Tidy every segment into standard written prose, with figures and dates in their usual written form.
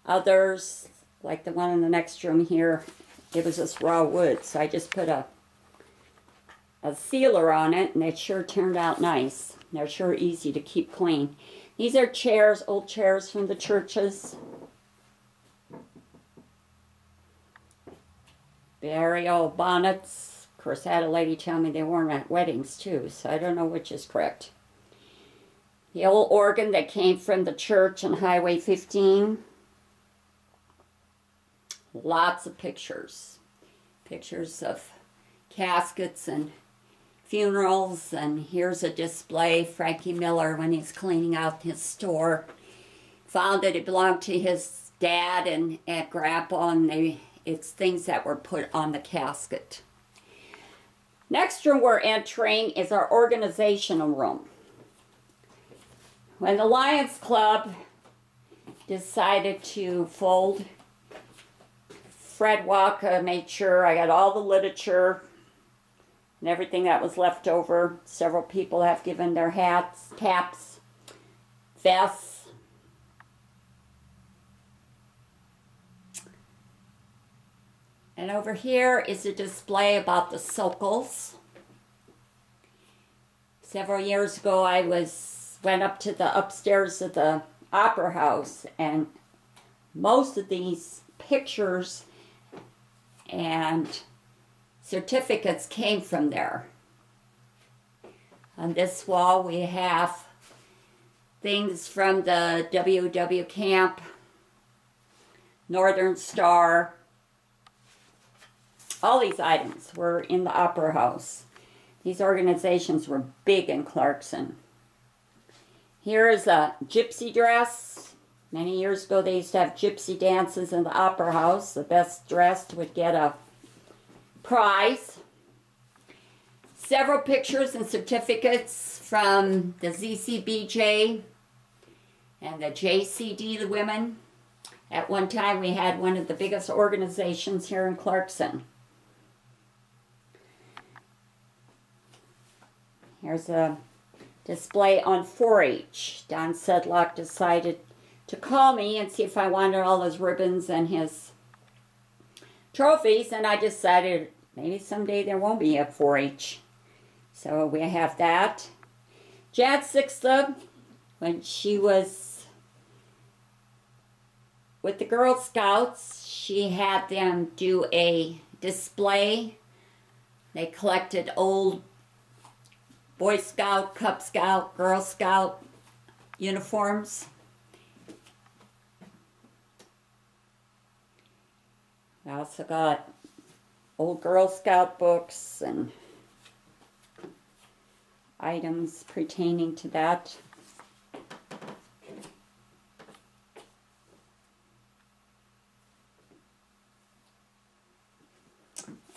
Others, like the one in the next room here, it was just raw wood, so I just put a sealer on it, and it sure turned out nice. They're sure easy to keep clean. These are chairs, old chairs from the churches. Burial bonnets. Of course, I had a lady tell me they weren't at weddings too, so I don't know which is correct. The old organ that came from the church on Highway 15. Lots of pictures. Pictures of caskets and funerals, and here's a display. Frankie Miller, when he's cleaning out his store, found that it belonged to his dad and grandpa, and it's things that were put on the casket. Next room we're entering is our organizational room. When the Lions Club decided to fold, Fred Walker made sure I got all the literature and everything that was left over. Several people have given their hats, caps, vests. And over here is a display about the Sokals. Several years ago I went up to the upstairs of the Opera House, and most of these pictures and certificates came from there. On this wall we have things from the WW Camp, Northern Star. All these items were in the Opera House. These organizations were big in Clarkson. Here is a gypsy dress. Many years ago they used to have gypsy dances in the Opera House. The best dressed would get a prize. Several pictures and certificates from the ZCBJ and the JCD, the women. At one time we had one of the biggest organizations here in Clarkson. Here's a display on 4-H. Don Sedlock decided to call me and see if I wanted all his ribbons and his trophies, and I decided maybe someday there won't be a 4-H. So we have that. Jan Sixta, when she was with the Girl Scouts, she had them do a display. They collected old Boy Scout, Cub Scout, Girl Scout uniforms. I also got old Girl Scout books and items pertaining to that.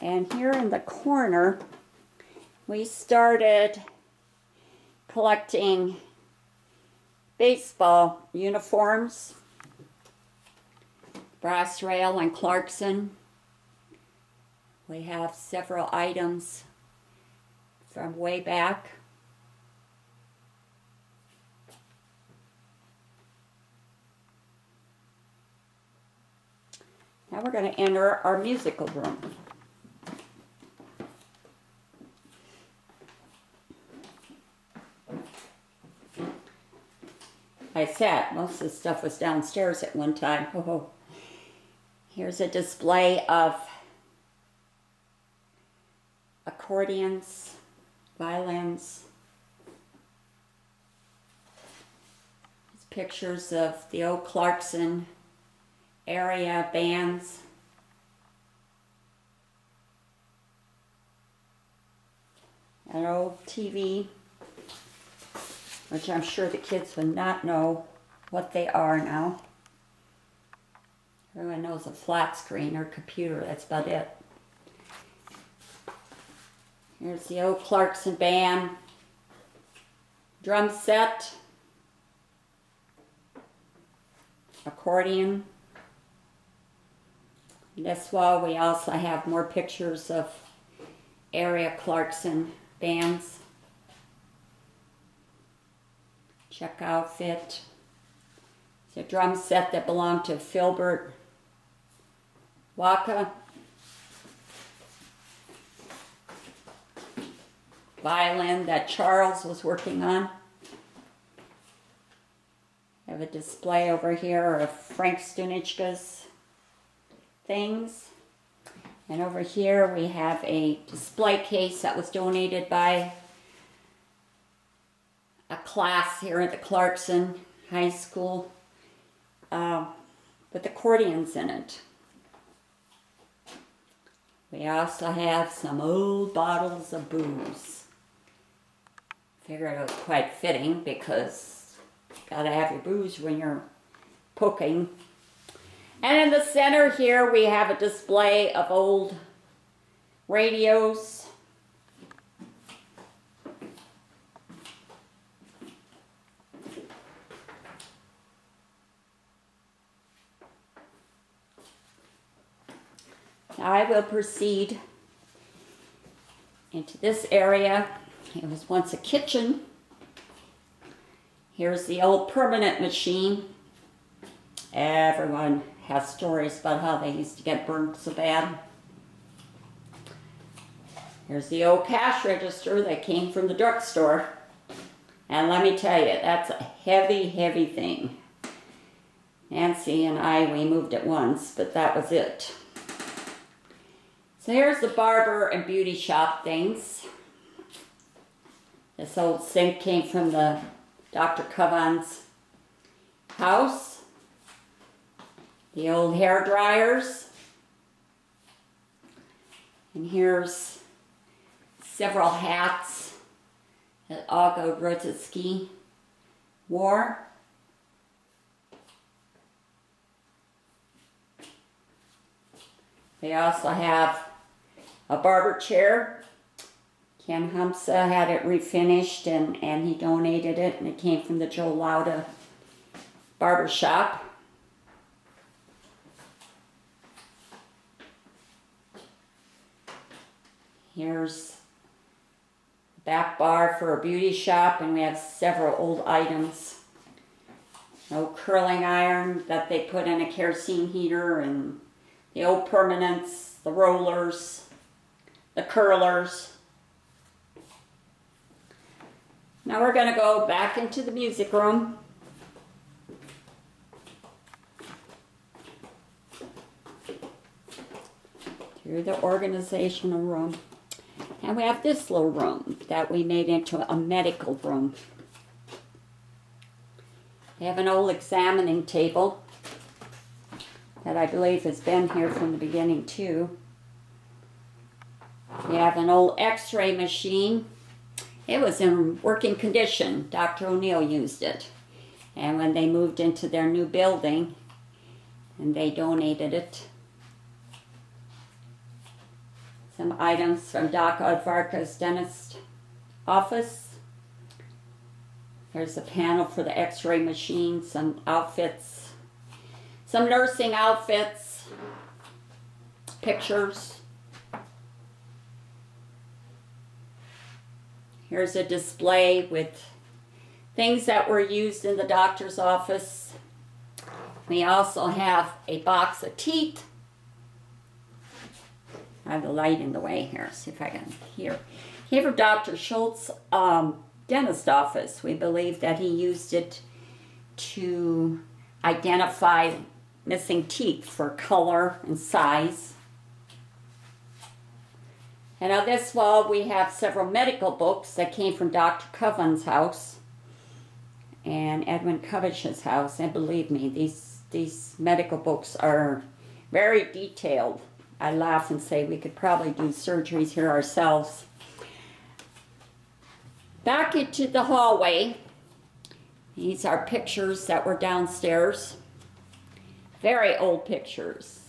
And here in the corner, we started collecting baseball uniforms. Brass Rail and Clarkson. We have several items from way back. Now we're going to enter our musical room. I said most of the stuff was downstairs at one time. Oh. Here's a display of accordions, violins. It's pictures of the old Clarkson area bands. An old TV, which I'm sure the kids would not know what they are now. Everyone knows a flat screen or computer, that's about it. Here's the old Clarkson band drum set, accordion. This wall we also have more pictures of area Clarkson bands. Check outfit. The drum set that belonged to Filbert Waka. Violin that Charles was working on. I have a display over here of Frank Stunichka's things. And over here we have a display case that was donated by a class here at the Clarkson High School with accordions in it. We also have some old bottles of booze. Figured it was quite fitting because you gotta have your booze when you're poking. And in the center here we have a display of old radios. Now I will proceed into this area. It was once a kitchen. Here's the old permanent machine. Everyone has stories about how they used to get burned so bad. Here's the old cash register that came from the drugstore. And let me tell you, that's a heavy, heavy thing. Nancy and I, we moved it once, but that was it. So here's the barber and beauty shop things. This old sink came from the Dr. Covan's house. The old hair dryers. And here's several hats that Augo Grodzicki wore. They also have a barber chair. Ken Humsa had it refinished and he donated it, and it came from the Joe Lauda barber shop. Here's the back bar for a beauty shop, and we have several old items. No curling iron that they put in a kerosene heater, and the old permanents, the rollers, the curlers. Now we're going to go back into the music room. Through the organizational room. And we have this little room that we made into a medical room. We have an old examining table that I believe has been here from the beginning too. We have an old x-ray machine. It was in working condition. Dr. O'Neill used it. And when they moved into their new building, and they donated it. Some items from Doc Odvarka's dentist office. There's a panel for the x-ray machine, some outfits, some nursing outfits, pictures. Here's a display with things that were used in the doctor's office. We also have a box of teeth. I have the light in the way here. See if I can hear. Here for Dr. Schultz's dentist office. We believe that he used it to identify missing teeth for color and size. And on this wall we have several medical books that came from Dr. Covan's house and Edwin Covish's house. And believe me, these medical books are very detailed. I laugh and say we could probably do surgeries here ourselves. Back into the hallway. These are pictures that were downstairs. Very old pictures.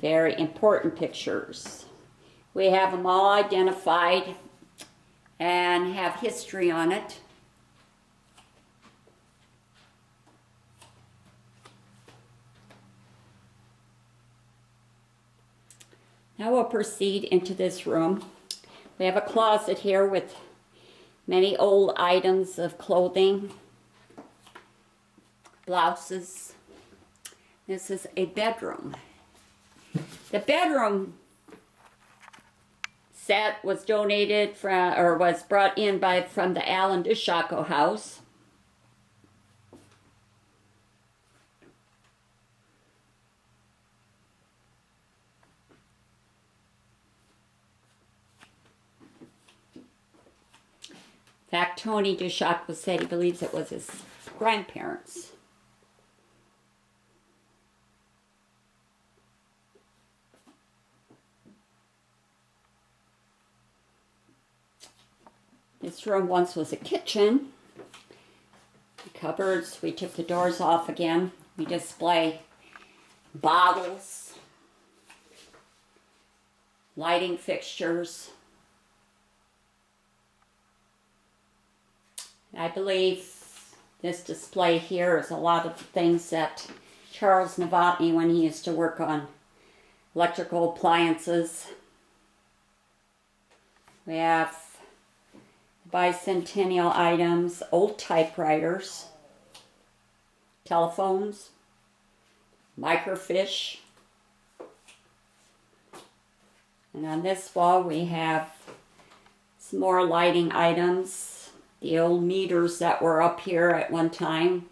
Very important pictures. We have them all identified and have history on it. Now we'll proceed into this room. We have a closet here with many old items of clothing, blouses. This is a bedroom. The bedroom set was donated from, or was brought in from the Alan DeShaco house. In fact, Tony DeShaco said he believes it was his grandparents. This room once was a kitchen. The cupboards, we took the doors off again. We display bottles, lighting fixtures. I believe this display here is a lot of the things that Charles Novotny, when he used to work on electrical appliances. We have bicentennial items, old typewriters, telephones, microfiche. And on this wall we have some more lighting items. The old meters that were up here at one time,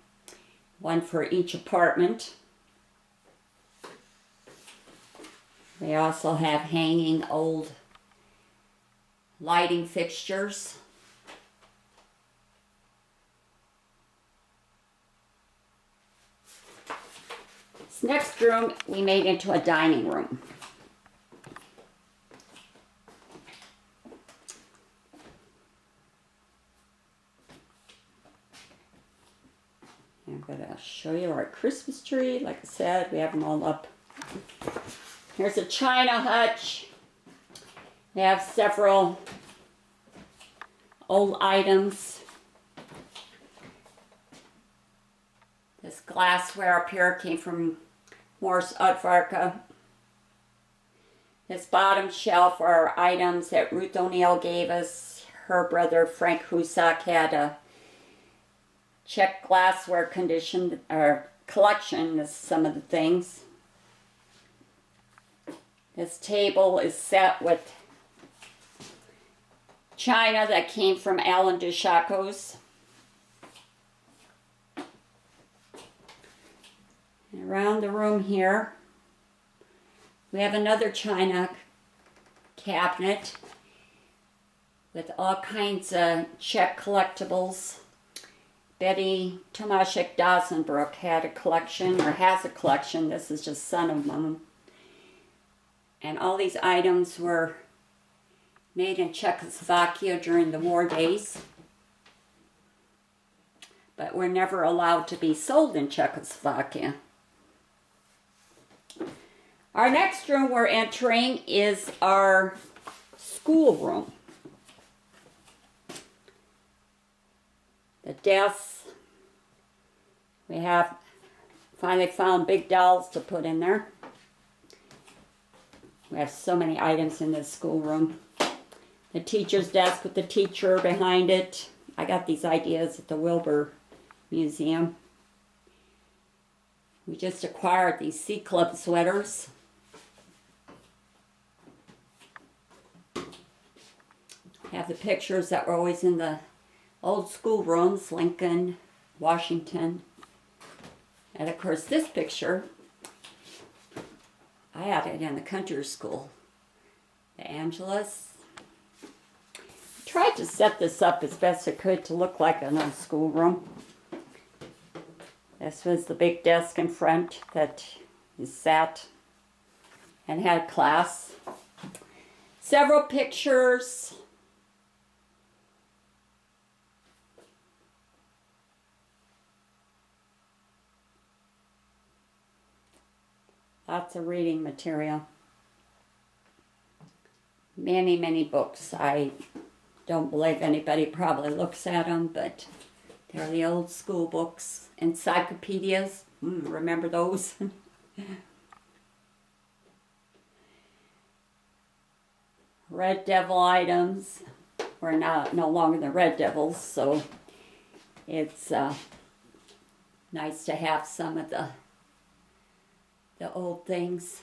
one for each apartment. We also have hanging old lighting fixtures. This next room we made into a dining room. I'm going to show you our Christmas tree. Like I said, we have them all up. Here's a china hutch. We have several old items. This glassware up here came from Morse Utvarka. This bottom shelf are items that Ruth O'Neill gave us. Her brother Frank Husak had a Czech glassware collection. This is some of the things. This table is set with china that came from Alan DeShaco's. And around the room here, we have another china cabinet with all kinds of Czech collectibles. Betty Tomaszek Dasenbrook had a collection, or has a collection. This is just some of them. And all these items were made in Czechoslovakia during the war days, but were never allowed to be sold in Czechoslovakia. Our next room we're entering is our schoolroom. The desks, we have finally found big dolls to put in there. We have so many items in this schoolroom. The teacher's desk with the teacher behind it. I got these ideas at the Wilbur Museum. We just acquired these C Club sweaters. Have the pictures that were always in the old school rooms, Lincoln, Washington. And of course this picture, I had it in the country school. The Angelus. I tried to set this up as best I could to look like an old schoolroom. This was the big desk in front that you sat and had class. Several pictures. Lots of reading material. Many, many books. I don't believe anybody probably looks at them, but they're the old school books. Encyclopedias. Remember those? Red Devil items. We're no longer the Red Devils, so it's Nice to have some of the old things.